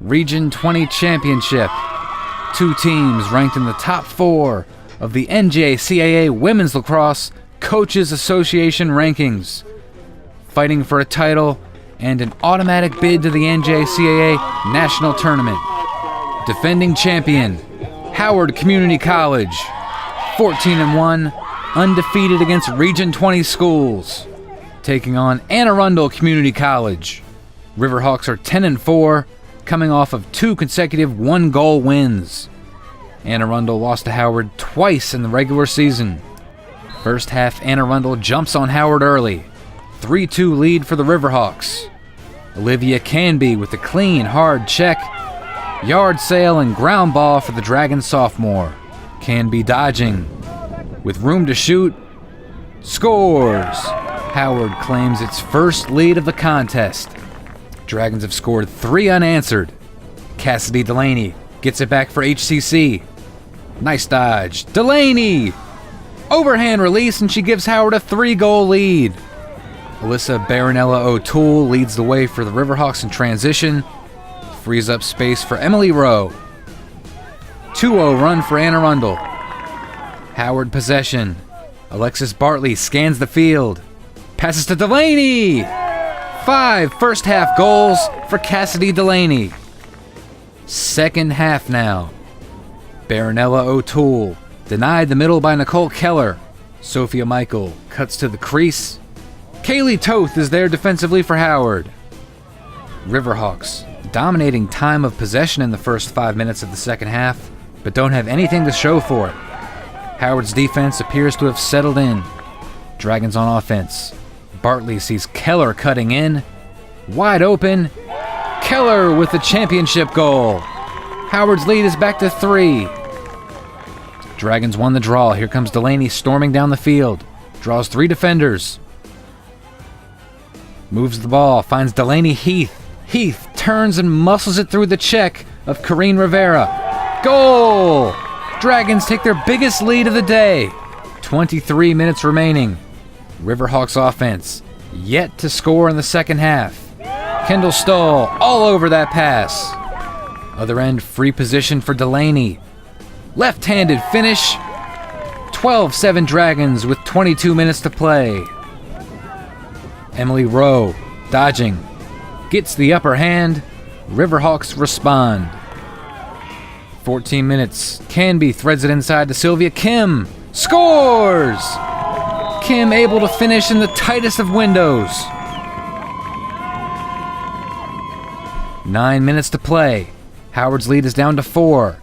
Region 20 Championship. Two teams ranked in the top 4 of the NJCAA Women's Lacrosse Coaches Association rankings, fighting for a title and an automatic bid to the NJCAA National Tournament. Defending champion, Howard Community College, 14-1, undefeated against Region 20 schools. Taking on Arundel Community College. Riverhawks are 10-4, coming off of 2 consecutive 1-goal wins. Arundel lost to Howard twice in the regular season. First half, Arundel jumps on Howard early. 3-2 lead for the Riverhawks. Olivia Canby with a clean, hard check. Yard sail and ground ball for the Dragons sophomore. Canby dodging. With room to shoot, scores! Howard claims its first lead of the contest. Dragons have scored 3 unanswered. Cassidy Delaney gets it back for HCC. Nice dodge. Delaney! Overhand release, and she gives Howard a 3-goal lead. Alyssa Baronella O'Toole leads the way for the Riverhawks in transition. Frees up space for Emily Rowe. 2-0 run for Arundel. Howard possession. Alexis Bartley scans the field. Passes to Delaney! 5 first-half goals for Cassidy Delaney. Second half now. Baronella O'Toole denied the middle by Nicole Keller. Sophia Michael cuts to the crease. Kaylee Toth is there defensively for Howard. Riverhawks dominating time of possession in the first 5 minutes of the second half, but don't have anything to show for it. Howard's defense appears to have settled in. Dragons on offense. Bartley sees Keller cutting in. Wide open. Keller with the championship goal. Howard's lead is back to 3. Dragons won the draw. Here comes Delaney storming down the field. Draws 3 defenders. Moves the ball. Finds Delaney Heath. Heath turns and muscles it through the check of Corrine Rivera. Goal! Dragons take their biggest lead of the day. 23 minutes remaining. Riverhawks offense yet to score in the second half. Kendall Stoll all over that pass. Other end, free position for Delaney. Left-handed finish. 12-7 Dragons with 22 minutes to play. Emily Rowe dodging. Gets the upper hand. Riverhawks respond. 14 minutes. Canby threads it inside to Sylvia Kim. Scores! Kim able to finish in the tightest of windows. 9 minutes to play. Howard's lead is down to 4.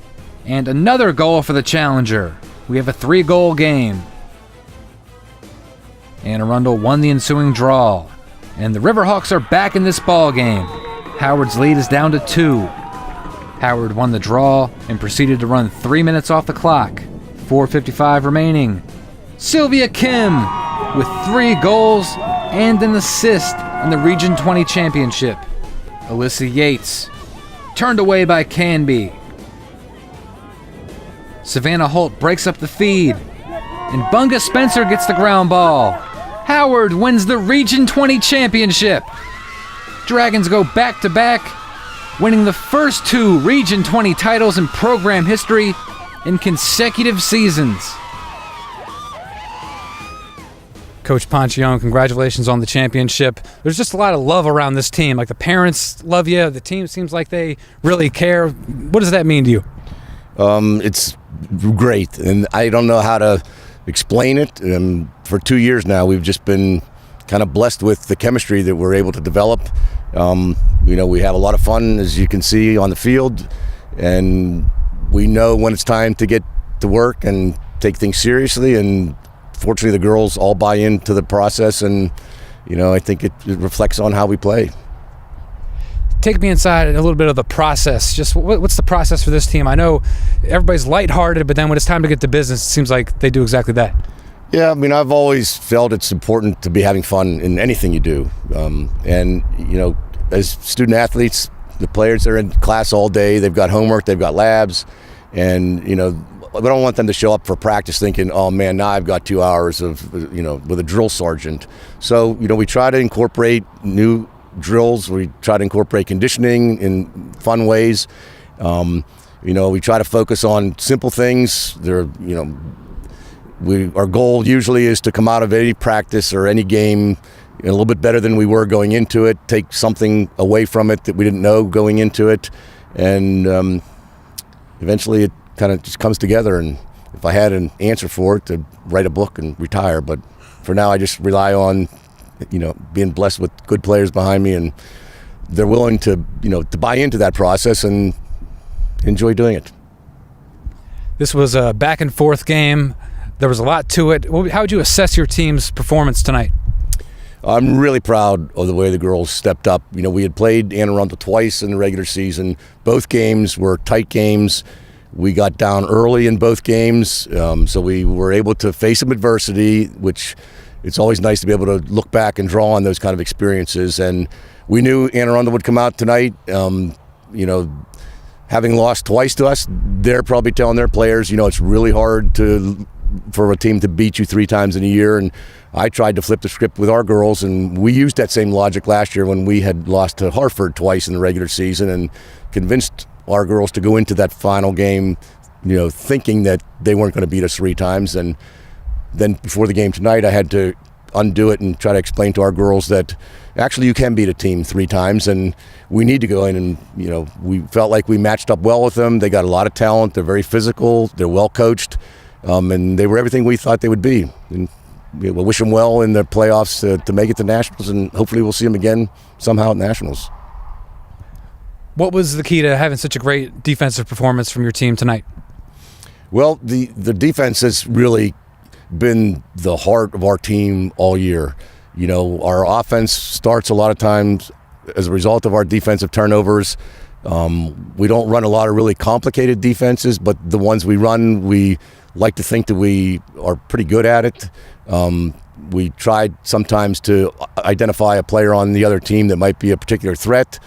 And another goal for the challenger. We have a 3-goal game. Arundel won the ensuing draw. And the Riverhawks are back in this ball game. Howard's lead is down to 2. Howard won the draw and proceeded to run 3 minutes off the clock. 4:55 remaining. Sylvia Kim with 3 goals and an assist in the Region 20 Championship. Alyssa Yates turned away by Canby. Savannah Holt breaks up the feed. And Bunga Spencer gets the ground ball. Howard wins the Region 20 Championship. Dragons go back-to-back, winning the first 2 Region 20 titles in program history in consecutive seasons. Coach Ponchione, congratulations on the championship. There's just a lot of love around this team. Like, the parents love you. The team seems like they really care. What does that mean to you? It's great, and I don't know how to explain it. For 2 years now, we've just been kind of blessed with the chemistry that we're able to develop. We have a lot of fun, as you can see, on the field, and we know when it's time to get to work and take things seriously, and fortunately the girls all buy into the process, and I think it reflects on how we play. Take me inside a little bit of the process. Just what's the process for this team? I know everybody's lighthearted, but then when it's time to get to business, it seems like they do exactly that. Yeah, I've always felt it's important to be having fun in anything you do. As student athletes, the players are in class all day. They've got homework, they've got labs, and, we don't want them to show up for practice thinking, oh man, now I've got 2 hours of, with a drill sergeant. So, we try to incorporate new drills. We try to incorporate conditioning in fun ways. We try to focus on simple things. Our goal usually is to come out of any practice or any game a little bit better than we were going into it, take something away from it that we didn't know going into it, and eventually it kind of just comes together. And if I had an answer for it, to write a book and retire. But for now, I just rely on, being blessed with good players behind me, and they're willing to buy into that process and enjoy doing it. This was a back and forth game. There was a lot to it. How would you assess your team's performance tonight? I'm really proud of the way the girls stepped up. We had played Anne Arundel twice in the regular season. Both games were tight games. We got down early in both games, so we were able to face some adversity, which it's always nice to be able to look back and draw on those kind of experiences. And we knew Anne Arundel would come out tonight. Having lost twice to us, they're probably telling their players, it's really hard for a team to beat you 3 times in a year. And I tried to flip the script with our girls, and we used that same logic last year when we had lost to Hartford twice in the regular season, and convinced our girls to go into that final game, thinking that they weren't going to beat us 3 times. And then before the game tonight, I had to undo it and try to explain to our girls that actually you can beat a team 3 times, and we need to go in and, we felt like we matched up well with them. They got a lot of talent. They're very physical. They're well coached, and they were everything we thought they would be. And we'll wish them well in the playoffs to make it to Nationals, and hopefully we'll see them again somehow at Nationals. What was the key to having such a great defensive performance from your team tonight? Well, the defense has really been the heart of our team all year. Our offense starts a lot of times as a result of our defensive turnovers. We don't run a lot of really complicated defenses, but the ones we run, we like to think that we are pretty good at it. We tried sometimes to identify a player on the other team that might be a particular threat,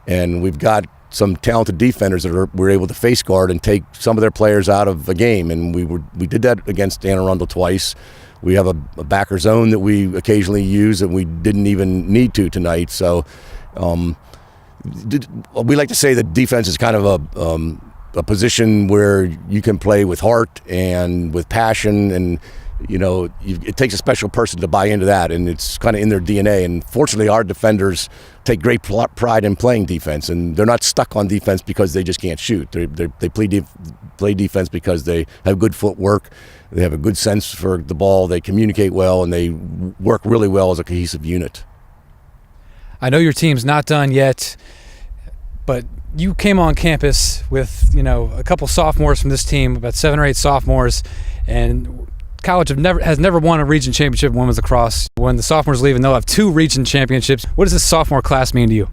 and we've got some talented defenders that we're able to face guard and take some of their players out of a game, and we did that against Anne Arundel twice. We have a backer zone that we occasionally use, and we didn't even need to tonight. So we like to say that defense is kind of a position where you can play with heart and with passion, and it takes a special person to buy into that, and it's kind of in their DNA. And fortunately, our defenders take great pride in playing defense, and they're not stuck on defense because they just can't shoot. They play defense because they have good footwork, they have a good sense for the ball, they communicate well, and they work really well as a cohesive unit. I know your team's not done yet, but you came on campus with a couple sophomores from this team, about 7 or 8 sophomores, and college has never won a region championship in women's lacrosse. When the sophomores leave, and they'll have 2 region championships. What does this sophomore class mean to you?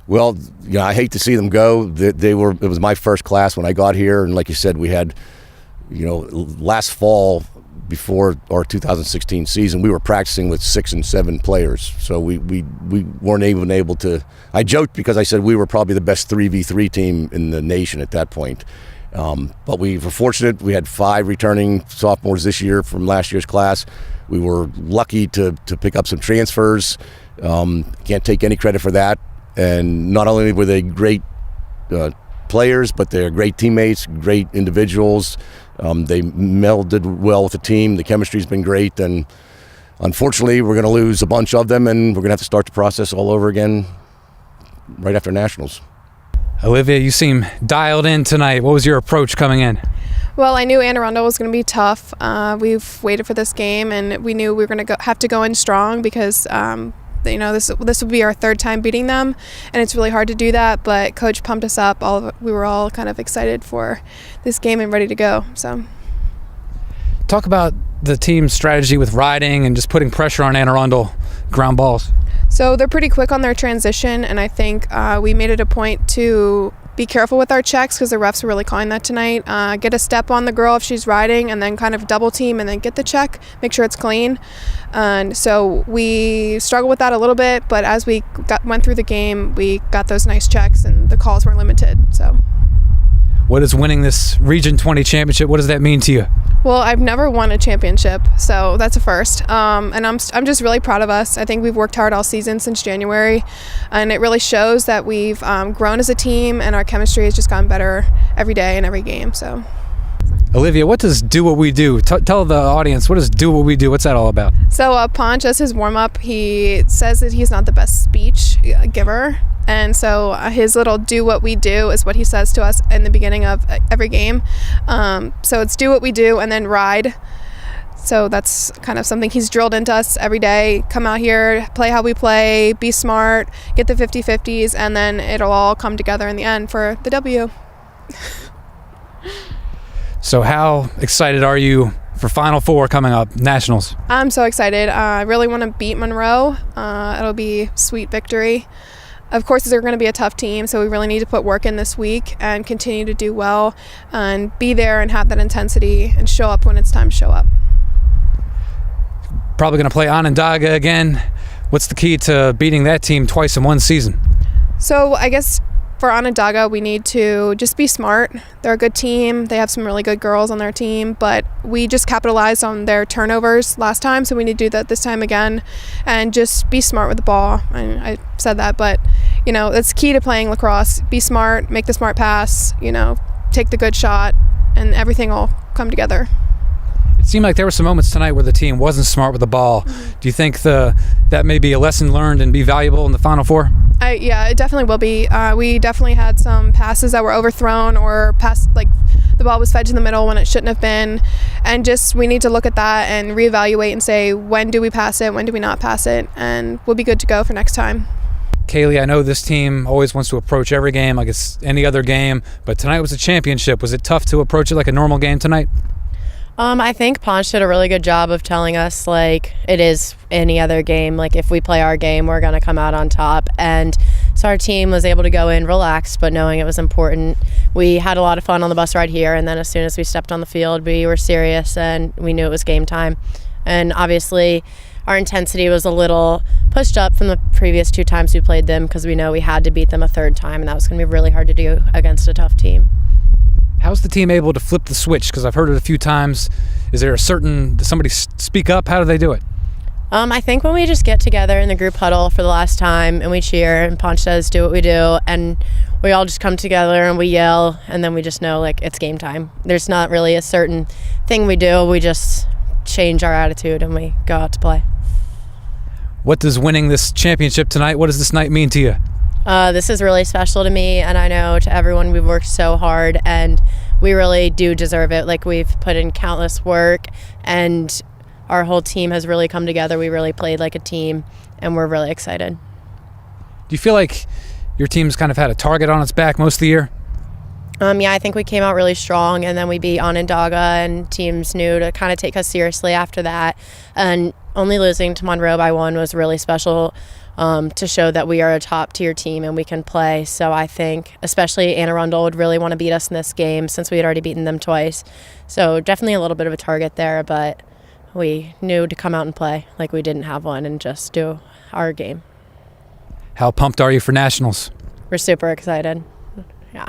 Well, I hate to see them go. It was my first class when I got here, and like you said, we had, last fall before our 2016 season, we were practicing with 6 and 7 players. So we weren't even able to. I joked because I said we were probably the best 3v3 team in the nation at that point. But we were fortunate. We had 5 returning sophomores this year from last year's class. We were lucky to pick up some transfers. Can't take any credit for that. And not only were they great players, but they're great teammates, great individuals. They melded well with the team. The chemistry's been great. And unfortunately, we're going to lose a bunch of them, and we're going to have to start the process all over again right after Nationals. Olivia, you seem dialed in tonight. What was your approach coming in? Well, I knew Anne Arundel was going to be tough. We've waited for this game, and we knew we were going to have to go in strong because this would be our 3rd time beating them, and it's really hard to do that. But Coach pumped us up. We were all kind of excited for this game and ready to go. So, talk about the team's strategy with riding and just putting pressure on Anne Arundel ground balls. So they're pretty quick on their transition, and I think we made it a point to be careful with our checks because the refs were really calling that tonight. Get a step on the girl if she's riding, and then kind of double team and then get the check, make sure it's clean. And so we struggled with that a little bit, but as we went through the game, we got those nice checks and the calls were limited. So, what is winning this Region 20 championship? What does that mean to you? Well, I've never won a championship, so that's a first. And I'm just really proud of us. I think we've worked hard all season since January, and it really shows that we've grown as a team, and our chemistry has just gotten better every day and every game. So, Olivia, what does do what we do? Tell the audience, what does do what we do? What's that all about? So Ponch, as his warm-up, he says that he's not the best speech giver. And so his little do what we do is what he says to us in the beginning of every game. So it's do what we do and then ride. So that's kind of something he's drilled into us every day. Come out here, play how we play, be smart, get the 50-50s, and then it'll all come together in the end for the W. So how excited are you for Final Four coming up, Nationals? I'm so excited. I really want to beat Monroe. It'll be a sweet victory. Of course, they're going to be a tough team, so we really need to put work in this week and continue to do well and be there and have that intensity and show up when it's time to show up. Probably going to play Onondaga again. What's the key to beating that team twice in one season? So I guess for Onondaga, we need to just be smart. They're a good team. They have some really good girls on their team, but we just capitalized on their turnovers last time, so we need to do that this time again and just be smart with the ball. I said that, but that's key to playing lacrosse. Be smart, make the smart pass, take the good shot, and everything will come together. It seemed like there were some moments tonight where the team wasn't smart with the ball. Do you think that may be a lesson learned and be valuable in the Final Four? Yeah, it definitely will be. We definitely had some passes that were overthrown or the ball was fed to the middle when it shouldn't have been. And just we need to look at that and reevaluate and say, when do we pass it, when do we not pass it, and we'll be good to go for next time. Kaylee, I know this team always wants to approach every game like it's any other game, but tonight was a championship. Was it tough to approach it like a normal game tonight? I think Ponch did a really good job of telling us it is any other game. If we play our game, we're going to come out on top. And so our team was able to go in relaxed, but knowing it was important. We had a lot of fun on the bus ride here, and then as soon as we stepped on the field, we were serious and we knew it was game time. And obviously our intensity was a little pushed up from the previous 2 times we played them because we know we had to beat them a 3rd time, and that was going to be really hard to do against a tough team. How's the team able to flip the switch? Because I've heard it a few times. Is there does somebody speak up? How do they do it? I think when we just get together in the group huddle for the last time and we cheer and Ponch says do what we do, and we all just come together and we yell, and then we just know it's game time. There's not really a certain thing we do. We just change our attitude and we go out to play. What does winning this championship tonight, what does this night mean to you? This is really special to me, and I know to everyone we've worked so hard, and we really do deserve it. We've put in countless work, and our whole team has really come together. We really played like a team, and we're really excited. Do you feel like your team's kind of had a target on its back most of the year? Yeah, I think we came out really strong, and then we beat Onondaga, and teams knew to kind of take us seriously after that. And only losing to Monroe by 1 was really special to show that we are a top-tier team and we can play. So I think especially Arundel would really want to beat us in this game since we had already beaten them twice. So definitely a little bit of a target there, but we knew to come out and play like we didn't have one and just do our game. How pumped are you for Nationals? We're super excited. Yeah.